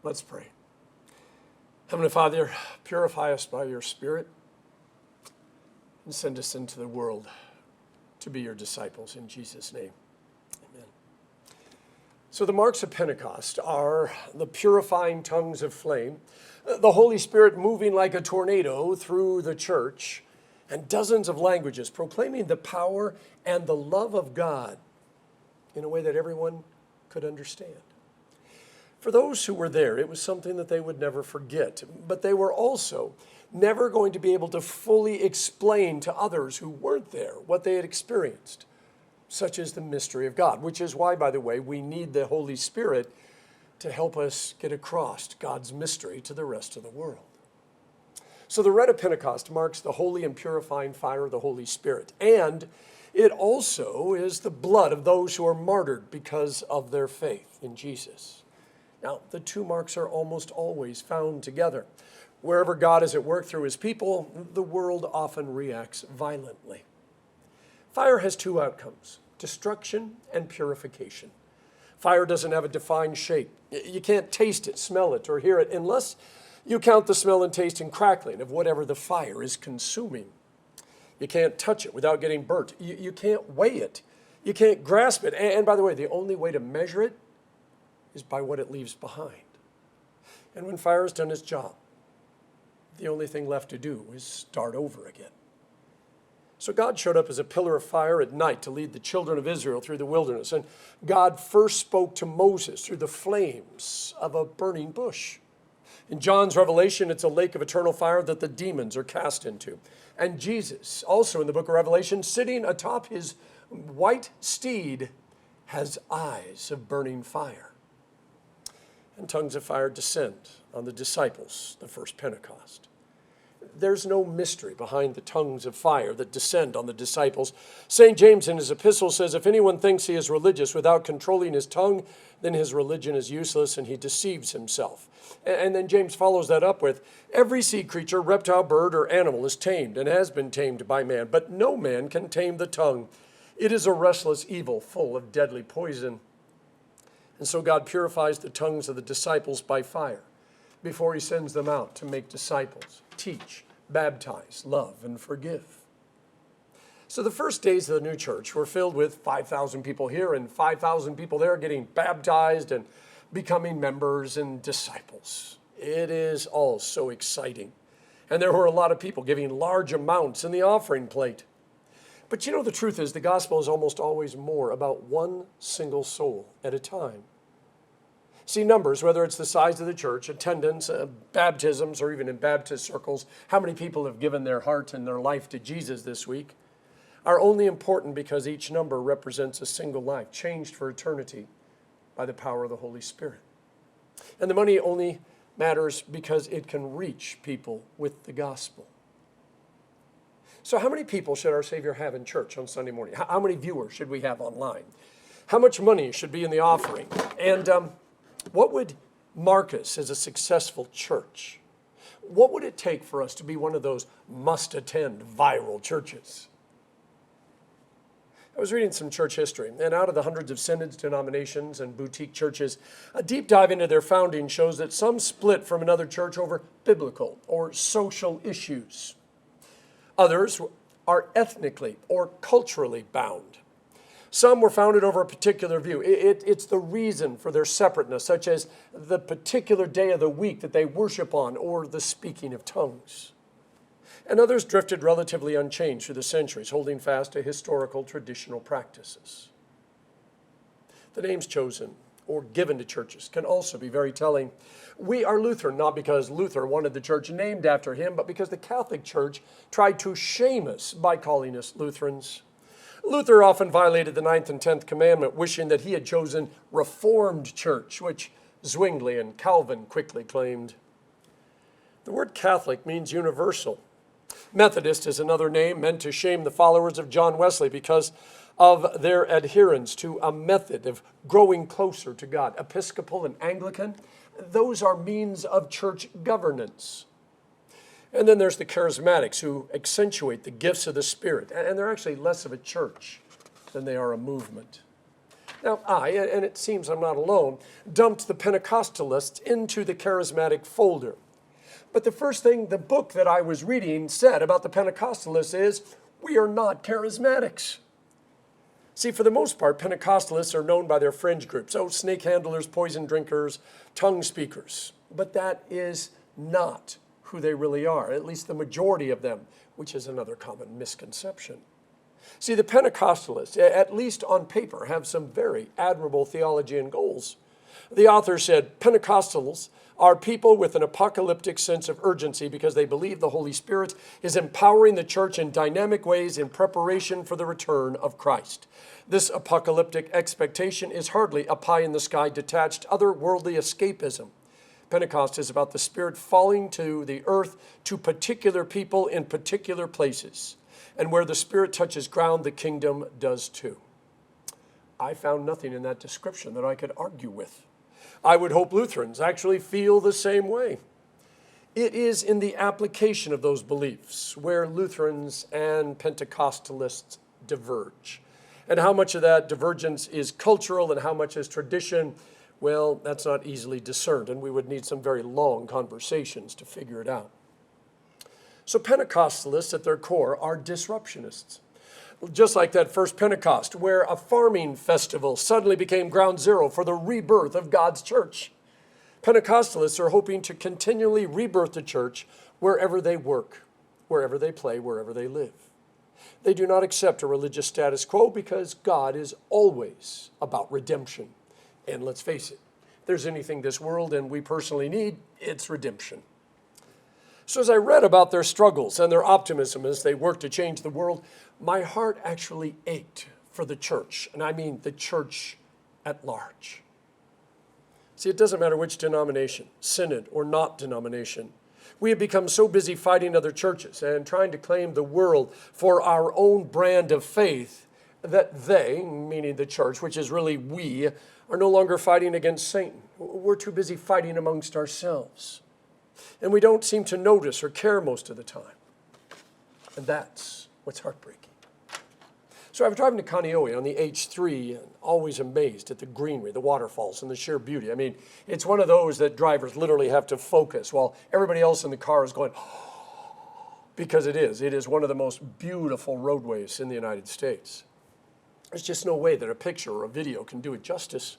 Let's pray. Heavenly Father, purify us by your Spirit and send us into the world to be your disciples in Jesus' name. Amen. So the marks of Pentecost are the purifying tongues of flame, the Holy Spirit moving like a tornado through the church, and dozens of languages proclaiming the power and the love of God in a way that everyone could understand. For those who were there, it was something that they would never forget, but they were also never going to be able to fully explain to others who weren't there what they had experienced, such as the mystery of God, which is why, by the way, we need the Holy Spirit to help us get across God's mystery to the rest of the world. So the rite of Pentecost marks the holy and purifying fire of the Holy Spirit, and it also is the blood of those who are martyred because of their faith in Jesus. Now, the two marks are almost always found together. Wherever God is at work through his people, the world often reacts violently. Fire has two outcomes, destruction and purification. Fire doesn't have a defined shape. You can't taste it, smell it, or hear it unless you count the smell and taste and crackling of whatever the fire is consuming. You can't touch it without getting burnt. You can't weigh it. You can't grasp it. And by the way, the only way to measure it is by what it leaves behind. And when fire has done its job, the only thing left to do is start over again. So God showed up as a pillar of fire at night to lead the children of Israel through the wilderness. And God first spoke to Moses through the flames of a burning bush. In John's Revelation, it's a lake of eternal fire that the demons are cast into. And Jesus, also in the book of Revelation, sitting atop his white steed, has eyes of burning fire. And tongues of fire descend on the disciples, the first Pentecost. There's no mystery behind the tongues of fire that descend on the disciples. St. James in his epistle says, if anyone thinks he is religious without controlling his tongue, then his religion is useless and he deceives himself. And then James follows that up with, every sea creature, reptile, bird, or animal is tamed and has been tamed by man, but no man can tame the tongue. It is a restless evil full of deadly poison. And so God purifies the tongues of the disciples by fire before he sends them out to make disciples, teach, baptize, love, and forgive. So the first days of the new church were filled with 5,000 people here and 5,000 people there getting baptized and becoming members and disciples. It is all so exciting. And there were a lot of people giving large amounts in the offering plate. But you know, the truth is the gospel is almost always more about one single soul at a time. See, numbers, whether it's the size of the church, attendance, baptisms, or even in Baptist circles, how many people have given their heart and their life to Jesus this week, are only important because each number represents a single life, changed for eternity by the power of the Holy Spirit. And the money only matters because it can reach people with the gospel. So how many people should our Savior have in church on Sunday morning? How many viewers should we have online? How much money should be in the offering? And what would mark us as a successful church? What would it take for us to be one of those must-attend viral churches? I was reading some church history, and out of the hundreds of synods, denominations, and boutique churches, a deep dive into their founding shows that some split from another church over biblical or social issues. Others are ethnically or culturally bound. Some were founded over a particular view. It's the reason for their separateness, such as the particular day of the week that they worship on or the speaking of tongues. And others drifted relatively unchanged through the centuries, holding fast to historical traditional practices. The names chosen or given to churches can also be very telling. We are Lutheran, not because Luther wanted the church named after him, but because the Catholic Church tried to shame us by calling us Lutherans. Luther often violated the 9th and 10th commandment, wishing that he had chosen Reformed Church, which Zwingli and Calvin quickly claimed. The word Catholic means universal. Methodist is another name meant to shame the followers of John Wesley because of their adherence to a method of growing closer to God. Episcopal and Anglican, those are means of church governance. And then there's the charismatics who accentuate the gifts of the Spirit. And they're actually less of a church than they are a movement. Now, I, and it seems I'm not alone, dumped the Pentecostalists into the charismatic folder. But the first thing the book that I was reading said about the Pentecostalists is, we are not charismatics. See, for the most part, Pentecostalists are known by their fringe groups. Oh, snake handlers, poison drinkers, tongue speakers. But that is not who they really are, at least the majority of them, which is another common misconception. See, the Pentecostalists, at least on paper, have some very admirable theology and goals. The author said, Pentecostals are people with an apocalyptic sense of urgency because they believe the Holy Spirit is empowering the church in dynamic ways in preparation for the return of Christ. This apocalyptic expectation is hardly a pie-in-the-sky detached otherworldly escapism. Pentecost is about the Spirit falling to the earth to particular people in particular places. And where the Spirit touches ground, the kingdom does too. I found nothing in that description that I could argue with. I would hope Lutherans actually feel the same way. It is in the application of those beliefs where Lutherans and Pentecostalists diverge. And how much of that divergence is cultural and how much is tradition, well, that's not easily discerned, and we would need some very long conversations to figure it out. So Pentecostalists at their core are disruptionists. Just like that first Pentecost, where a farming festival suddenly became ground zero for the rebirth of God's church. Pentecostalists are hoping to continually rebirth the church wherever they work, wherever they play, wherever they live. They do not accept a religious status quo because God is always about redemption. And let's face it, if there's anything this world and we personally need, it's redemption. So as I read about their struggles and their optimism as they work to change the world, my heart actually ached for the church, and I mean the church at large. See, it doesn't matter which denomination, synod or not denomination. We have become so busy fighting other churches and trying to claim the world for our own brand of faith that they, meaning the church, which is really we, are no longer fighting against Satan. We're too busy fighting amongst ourselves. And we don't seem to notice or care most of the time. And that's what's heartbreaking. So I was driving to Kaneohe on the H3 and always amazed at the greenery, the waterfalls, and the sheer beauty. I mean, it's one of those that drivers literally have to focus while everybody else in the car is going, because it is. It is one of the most beautiful roadways in the United States. There's just no way that a picture or a video can do it justice.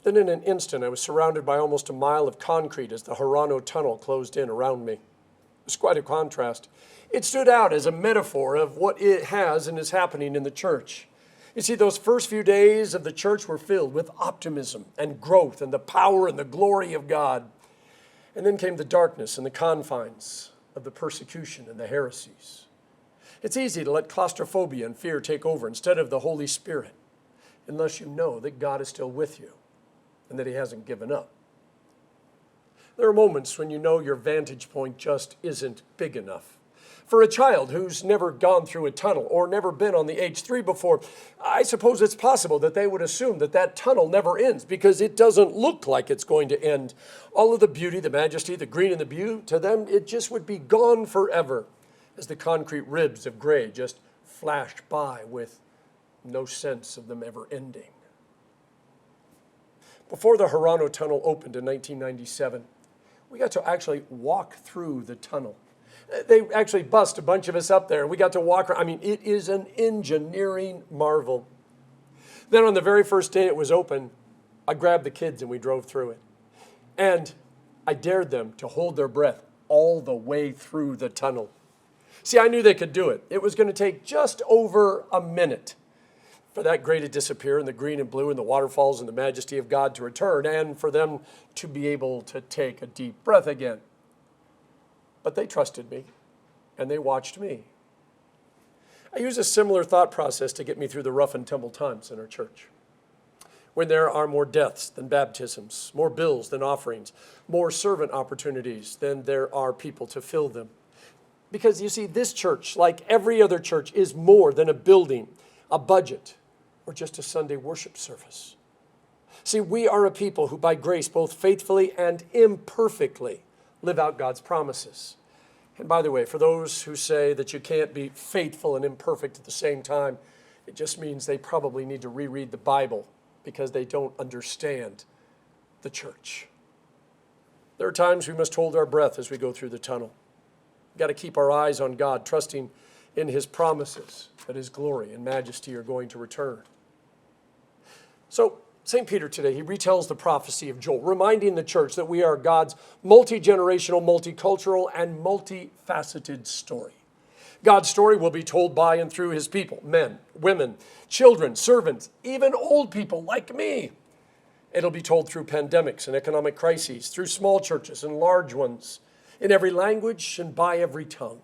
Then in an instant, I was surrounded by almost a mile of concrete as the Hirano Tunnel closed in around me. It was quite a contrast. It stood out as a metaphor of what it has and is happening in the church. You see, those first few days of the church were filled with optimism and growth and the power and the glory of God. And then came the darkness and the confines of the persecution and the heresies. It's easy to let claustrophobia and fear take over instead of the Holy Spirit, unless you know that God is still with you and that He hasn't given up. There are moments when you know your vantage point just isn't big enough. For a child who's never gone through a tunnel or never been on the H3 before, I suppose it's possible that they would assume that that tunnel never ends because it doesn't look like it's going to end. All of the beauty, the majesty, the green and the blue, to them, it just would be gone forever as the concrete ribs of gray just flashed by with no sense of them ever ending. Before the Hirano Tunnel opened in 1997, we got to actually walk through the tunnel. They actually bussed a bunch of us up there, and we got to walk around. I mean, it is an engineering marvel. Then on the very first day it was open, I grabbed the kids and we drove through it. And I dared them to hold their breath all the way through the tunnel. See, I knew they could do it. It was going to take just over a minute for that gray to disappear and the green and blue and the waterfalls and the majesty of God to return and for them to be able to take a deep breath again. But they trusted me, and they watched me. I use a similar thought process to get me through the rough and tumble times in our church. When there are more deaths than baptisms, more bills than offerings, more servant opportunities than there are people to fill them. Because you see, this church, like every other church, is more than a building, a budget, or just a Sunday worship service. See, we are a people who by grace both faithfully and imperfectly live out God's promises. And by the way, for those who say that you can't be faithful and imperfect at the same time, It just means they probably need to reread the Bible because they don't understand the church. There are times we must hold our breath as we go through the tunnel. We've got to keep our eyes on God, trusting in his promises that his glory and majesty are going to return. So St. Peter today, he retells the prophecy of Joel, reminding the church that we are God's multi-generational, multicultural, and multifaceted story. God's story will be told by and through his people, men, women, children, servants, even old people like me. It'll be told through pandemics and economic crises, through small churches and large ones, in every language and by every tongue.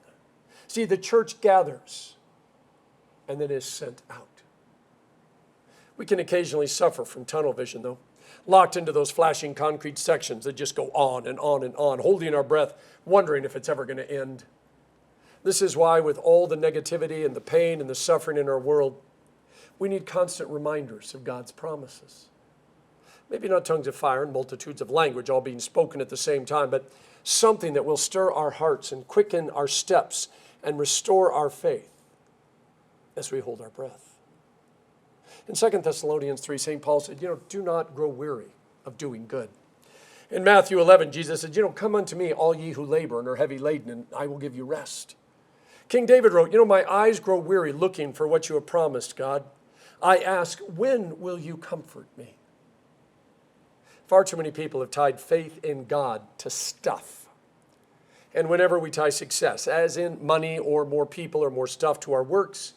See, the church gathers and then is sent out. We can occasionally suffer from tunnel vision, though, locked into those flashing concrete sections that just go on and on and on, holding our breath, wondering if it's ever going to end. This is why, with all the negativity and the pain and the suffering in our world, we need constant reminders of God's promises. Maybe not tongues of fire and multitudes of language all being spoken at the same time, but something that will stir our hearts and quicken our steps and restore our faith as we hold our breath. In 2 Thessalonians 3, St. Paul said, do not grow weary of doing good. In Matthew 11, Jesus said, come unto me, all ye who labor and are heavy laden, and I will give you rest. King David wrote, my eyes grow weary looking for what you have promised, God. I ask, when will you comfort me? Far too many people have tied faith in God to stuff. And whenever we tie success, as in money or more people or more stuff, to our works,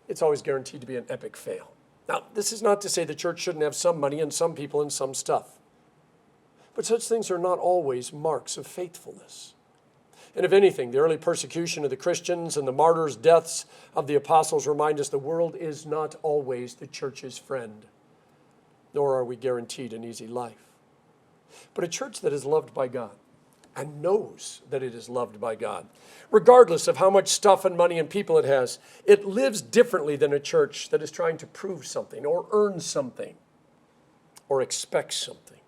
it's always guaranteed to be an epic fail. Now, this is not to say the church shouldn't have some money and some people and some stuff. But such things are not always marks of faithfulness. And if anything, the early persecution of the Christians and the martyrs' deaths of the apostles remind us the world is not always the church's friend, nor are we guaranteed an easy life. But a church that is loved by God and knows that it is loved by God, regardless of how much stuff and money and people it has, it lives differently than a church that is trying to prove something or earn something or expect something.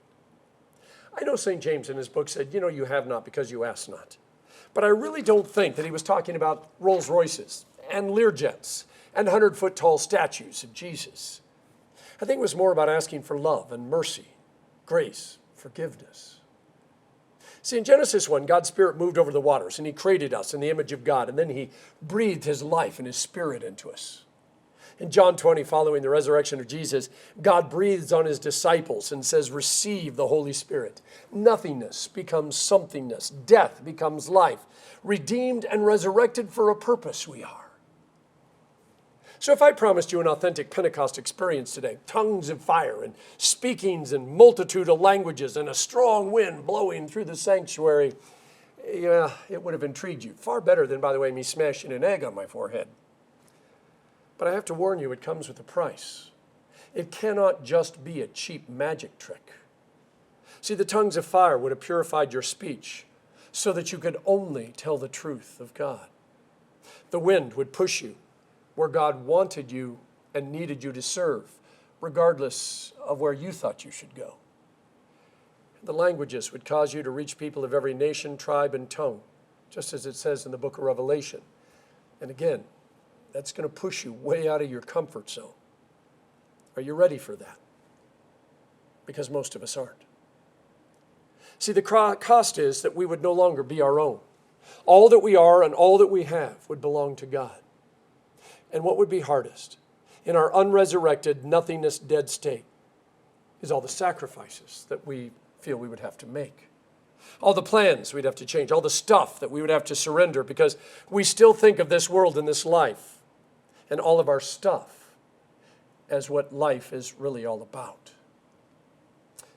I know St. James in his book said, you have not because you ask not. But I really don't think that he was talking about Rolls Royces and Learjets and 100-foot tall statues of Jesus. I think it was more about asking for love and mercy, grace, forgiveness. See, in Genesis 1, God's Spirit moved over the waters and he created us in the image of God, and then he breathed his life and his Spirit into us. In John 20, following the resurrection of Jesus, God breathes on his disciples and says, receive the Holy Spirit. Nothingness becomes somethingness. Death becomes life. Redeemed and resurrected for a purpose we are. So if I promised you an authentic Pentecost experience today, tongues of fire and speakings in multitude of languages and a strong wind blowing through the sanctuary, it would have intrigued you. Far better than, by the way, me smashing an egg on my forehead. But I have to warn you, it comes with a price. It cannot just be a cheap magic trick. See, the tongues of fire would have purified your speech so that you could only tell the truth of God. The wind would push you where God wanted you and needed you to serve, regardless of where you thought you should go. The languages would cause you to reach people of every nation, tribe, and tongue, just as it says in the book of Revelation. And again, that's going to push you way out of your comfort zone. Are you ready for that? Because most of us aren't. See, the cost is that we would no longer be our own. All that we are and all that we have would belong to God. And what would be hardest in our unresurrected, nothingness, dead state is all the sacrifices that we feel we would have to make. All the plans we'd have to change, all the stuff that we would have to surrender because we still think of this world and this life and all of our stuff as what life is really all about.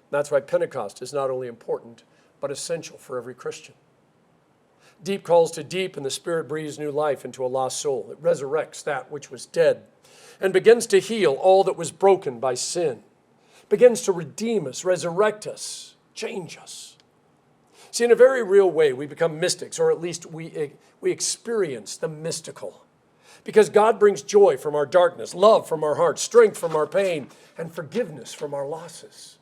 That's why Pentecost is not only important, but essential for every Christian. Deep calls to deep, and the Spirit breathes new life into a lost soul. It resurrects that which was dead and begins to heal all that was broken by sin. Begins to redeem us, resurrect us, change us. See, in a very real way, we become mystics, or at least we experience the mystical. Because God brings joy from our darkness, love from our hearts, strength from our pain, and forgiveness from our losses.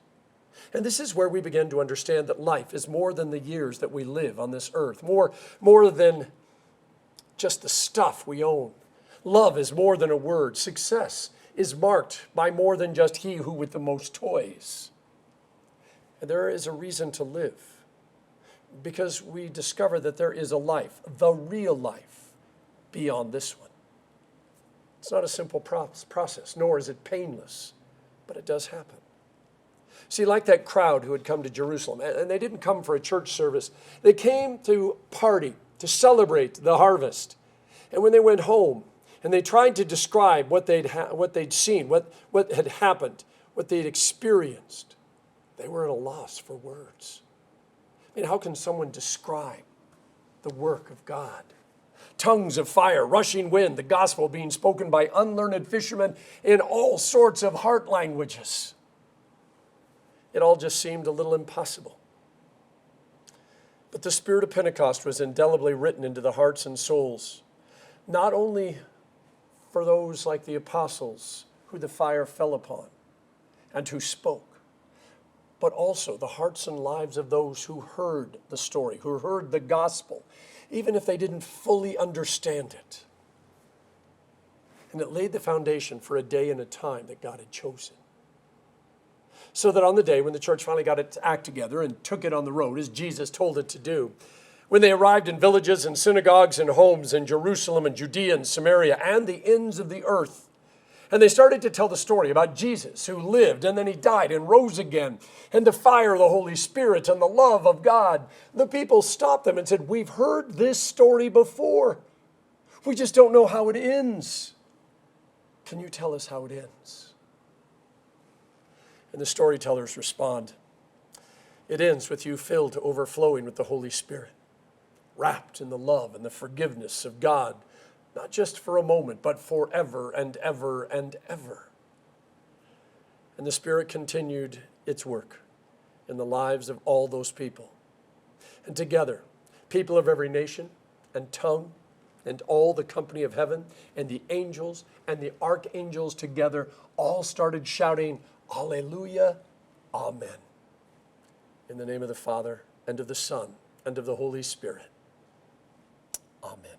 And this is where we begin to understand that life is more than the years that we live on this earth, more than just the stuff we own, Love is more than a word. Success is marked by more than just he who with the most toys. And there is a reason to live, because we discover that there is a life, the real life, beyond this one. It's not a simple process, nor is it painless, but it does happen. See, like that crowd who had come to Jerusalem, and they didn't come for a church service. They came to party, to celebrate the harvest. And when they went home, and they tried to describe what they'd seen, what had happened, what they'd experienced, they were at a loss for words. I mean, how can someone describe the work of God? Tongues of fire, rushing wind, the gospel being spoken by unlearned fishermen in all sorts of heart languages. It all just seemed a little impossible. But the spirit of Pentecost was indelibly written into the hearts and souls, not only for those like the apostles who the fire fell upon and who spoke, but also the hearts and lives of those who heard the story, who heard the gospel, even if they didn't fully understand it. And it laid the foundation for a day and a time that God had chosen. So that on the day when the church finally got its act together and took it on the road, as Jesus told it to do, when they arrived in villages and synagogues and homes in Jerusalem and Judea and Samaria and the ends of the earth, and they started to tell the story about Jesus who lived and then he died and rose again, and the fire of the Holy Spirit and the love of God, the people stopped them and said, "We've heard this story before. We just don't know how it ends. Can you tell us how it ends?" And the storytellers respond, "It ends with you filled to overflowing with the Holy Spirit, wrapped in the love and the forgiveness of God, not just for a moment, but forever and ever and ever." And the Spirit continued its work in the lives of all those people. And together, people of every nation and tongue and all the company of heaven and the angels and the archangels together all started shouting, "Alleluia, Amen." In the name of the Father, and of the Son, and of the Holy Spirit. Amen.